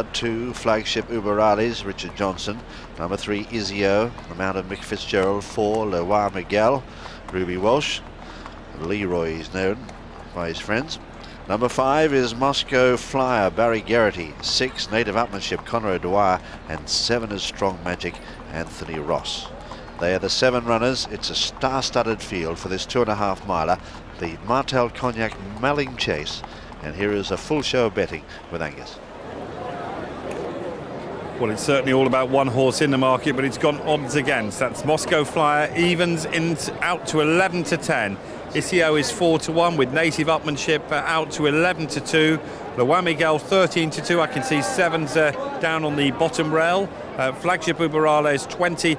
2 Flagship Uberales, Richard Johnson. Number 3 Izio, the Mount of Mick Fitzgerald. 4 Leroy Miguel, Ruby Walsh. Leroy is known by his friends. Number 5 is Moscow Flyer, Barry Geraghty. 6 Native Upmanship, Conor O'Dwyer. And 7 is Strong Magic, Anthony Ross. They are the 7 runners. It's a star-studded field for this 2.5 miler, the Martell Cognac Melling Chase. And here is a full show of betting with Angus. Well, it's certainly all about one horse in the market, but it's gone odds against. That's Moscow Flyer, evens out to 11 to 10. Isio is 4 to 1 with Native Upmanship out to 11 to 2. Leroy Miguel 13 to 2. I can see 7s down on the bottom rail. Flagship Uberales 20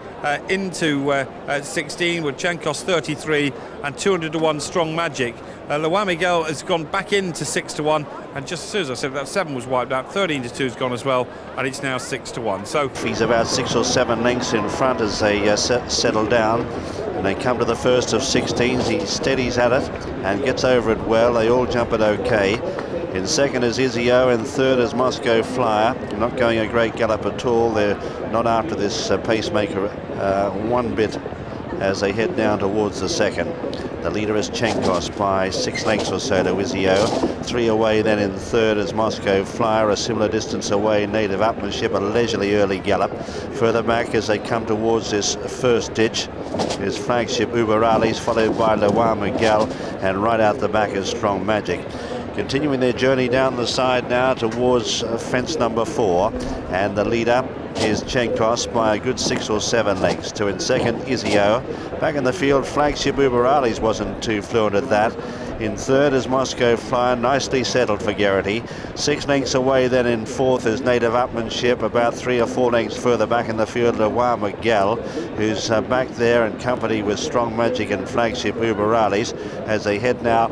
into 16 with Chenkos 33 and 200 to 1 Strong Magic. Leroy Miguel has gone back into 6 to 1, and just as soon as I said that 7 was wiped out, 13 to 2 has gone as well, and it's now 6 to 1. So he's about 6 or 7 lengths in front as they settle down, and they come to the first of 16s. He steadies at it and gets over it well. They all jump it okay. In second is Izio, and third is Moscow Flyer. Not going a great gallop at all. They're not after this pacemaker one bit as they head down towards the second. The leader is Chenkos by 6 lengths or so to Izio. 3 away then in third is Moscow Flyer, a similar distance away Native Upmanship, a leisurely early gallop. Further back as they come towards this first ditch is Flagship Uberales, followed by Leroy Miguel, and right out the back is Strong Magic. Continuing their journey down the side now towards fence number 4, and the leader is Chenkos by a good 6 or 7 lengths. 2 in second, Izio. Back in the field, Flagship Uberales wasn't too fluent at that. In third is Moscow Flyer, nicely settled for Geraghty. 6 lengths away then in fourth is Native Upmanship, about 3 or 4 lengths further back in the field, Leroy Miguel, who's back there in company with Strong Magic and Flagship Uberales as they head now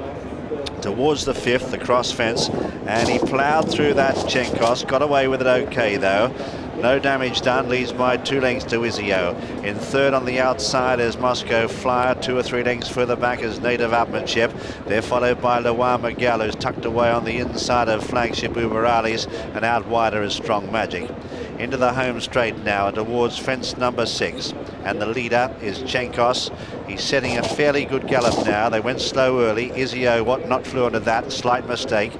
towards the 5th, the cross fence, and he ploughed through that Chenkos, got away with it okay though. No damage done, leads by 2 lengths to Izio. In third on the outside is Moscow Flyer, 2 or 3 lengths further back is Native Upmanship. They're followed by Leroy Miguel, who's tucked away on the inside of Flagship Uberales, and out wider is Strong Magic. Into the home straight now towards fence number 6, and the leader is Chenkos. He's setting a fairly good gallop now. They went slow early. Izio not fluent at that, slight mistake.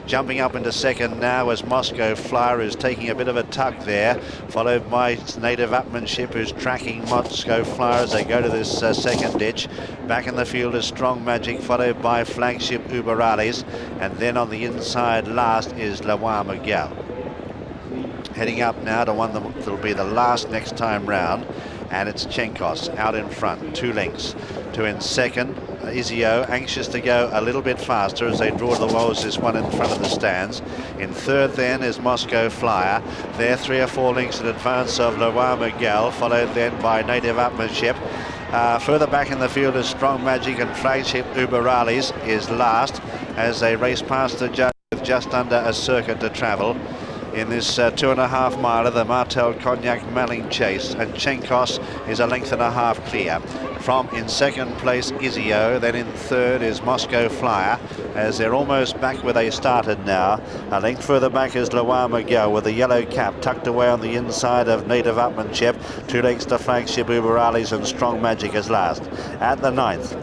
Jumping up into second now as Moscow Flyer, is taking a bit of a tuck there, followed by Native Upmanship, who's tracking Moscow Flyer as they go to this second ditch. Back in the field is Strong Magic, followed by Flagship Uberales, and then on the inside last is Leroy Miguel. Heading up now to one that'll be the last next time round, and it's Chenkos out in front, 2 lengths. 2 in second, Izio, anxious to go a little bit faster as they draw the walls, this one in front of the stands. In third then is Moscow Flyer. They're 3 or 4 lengths in advance of Leroy Miguel, followed then by Native Upmanship. Further back in the field is Strong Magic, and Flagship Uberales is last as they race past the judge with just under a circuit to travel in this 2.5 miler, the Martell Cognac Melling Chase, and Chenkos is a length and a half clear. From in second place Izio, then in third is Moscow Flyer as they're almost back where they started now. A length further back is Leroy Miguel with the yellow cap tucked away on the inside of Native Upmanship. 2 lengths to Flagship Uberales, and Strong Magic is last. At the 9th,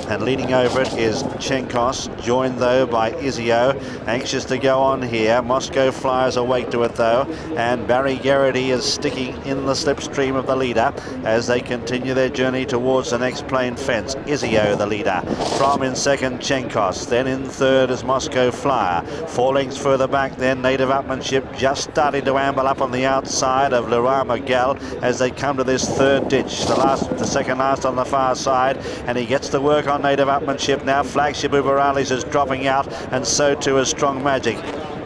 and leading over it is Chenkos, joined though by Izio, anxious to go on here. Moscow Flyer's awake to it though, and Barry Geraghty is sticking in the slipstream of the leader as they continue their journey towards the next plain fence. Izio the leader. From in second Chenkos, then in third is Moscow Flyer. 4 lengths further back then Native Upmanship, just starting to amble up on the outside of Leroy Miguel as they come to this third ditch, the second last on the far side, and he gets to work on Native Upmanship now. Flagship Uberales is dropping out, and so too is Strong Magic.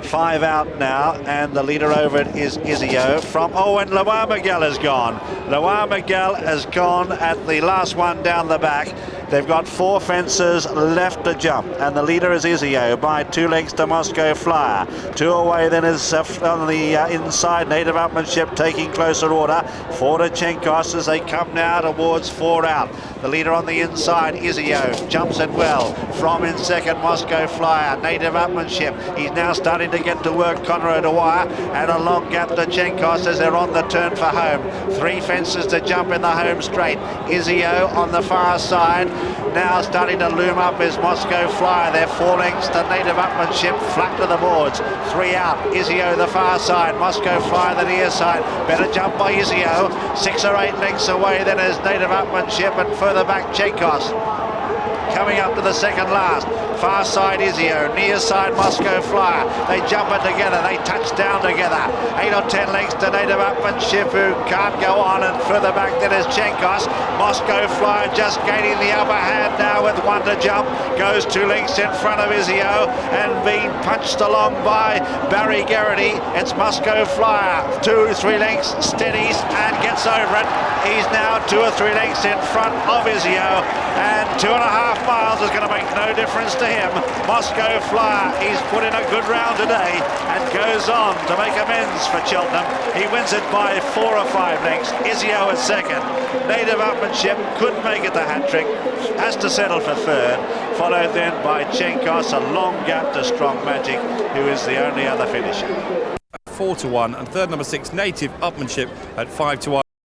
5 out now, and the leader over it is Izio from, and Leroy Miguel is gone. Leroy Miguel has gone at the last one down the back. They've got 4 fences left to jump, and the leader is Izio by 2 lengths to Moscow Flyer. 2 away then is on the inside, Native Upmanship taking closer order. 4 to Chenkos as they come now towards 4 out. The leader on the inside, Izio, jumps it well. From in second, Moscow Flyer, Native Upmanship. He's now starting to get to work Conroe to wire, and a long gap to Chenkos as they're on the turn for home. 3 fences to jump in the home straight. Izio on the far side. Now starting to loom up is Moscow Flyer. They're 4 lengths to Native Upmanship, flat to the boards. 3 out, Izio the far side, Moscow Flyer the near side. Better jump by Izio. 6 or 8 lengths away then is Native Upmanship, and further back Chenkos. Coming up to the second last. Far side Izio, near side Moscow Flyer. They jump it together, they touch down together. 8 or 10 lengths to Native Upmanship, who can't go on, and further back then is Chenkos. Moscow Flyer just gaining the upper hand now with 1 to jump. Goes 2 lengths in front of Izio and being punched along by Barry Geraghty. It's Moscow Flyer, 2-3 lengths, steadies and gets over it. He's now 2 or 3 lengths in front of Izio, and 2.5 miles is going to make no difference to him. Moscow Flyer, he's put in a good round today and goes on to make amends for Cheltenham. He wins it by 4 or 5 lengths. Izio is second. Native Upmanship couldn't make it the hat-trick, has to settle for third, followed then by Chenkos, a long gap to Strong Magic, who is the only other finisher. 4 to 1, and third number 6 Native Upmanship at 5 to 1.